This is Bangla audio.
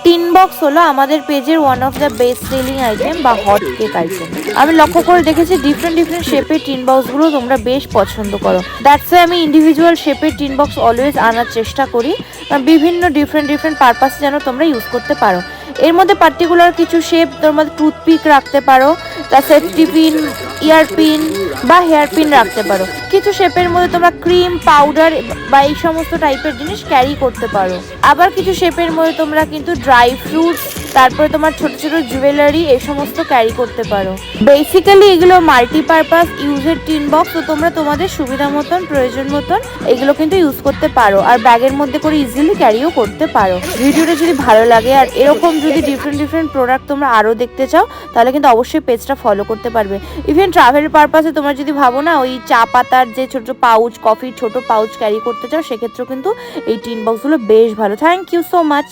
টিন বক্স হলো আমাদের পেজের one of the best selling item বা হট কেক আইটেম। আমি লক্ষ্য করে দেখেছি ডিফারেন্ট শেপের টিন বক্সগুলো তোমরা বেশ পছন্দ করো। দ্যাটস আমি ইন্ডিভিজুয়াল শেপের টিন বক্স অলওয়েজ আনার চেষ্টা করি, বিভিন্ন ডিফারেন্ট পারপাসে যেন তোমরা ইউজ করতে পারো। এর মধ্যে পার্টিকুলার কিছু শেপ তোমরা টুথপিক রাখতে পারো, তা সেফটি পিন, ইয়ার পিন বা হেয়ার পিন রাখতে পারো। কিছু শেপের মধ্যে তোমরা ক্রিম, পাউডার বা এই সমস্ত টাইপের জিনিস ক্যারি করতে পারো। আবার কিছু শেপের মধ্যে তোমরা কিন্তু ড্রাই ফ্রুটস, তারপরে তোমার ছোট জুয়েলারি এই সমস্ত ক্যারি করতে পারো। বেসিক্যালি এগুলো মাল্টিপারপাস ইউজের টিন বক্স, তো তোমরা তোমাদের সুবিধা মতন, প্রয়োজন মতন এগুলো কিন্তু ইউজ করতে পারো, আর ব্যাগের মধ্যে করে ইজিলি ক্যারিও করতে পারো। ভিডিওটা যদি ভালো লাগে আর এরকম যদি ডিফারেন্ট প্রোডাক্ট তোমরা আরও দেখতে চাও, তাহলে কিন্তু অবশ্যই পেজটা ফলো করতে পারবে। ইভেন ট্রাভেল পারপাসে তোমরা যদি ভাবো না ওই চা পাতার যে ছোট পাউচ, কফির ছোট পাউচ ক্যারি করতে চাও, সেক্ষেত্রেও কিন্তু এই টিন বক্সগুলো বেশ ভালো। Thank you so much.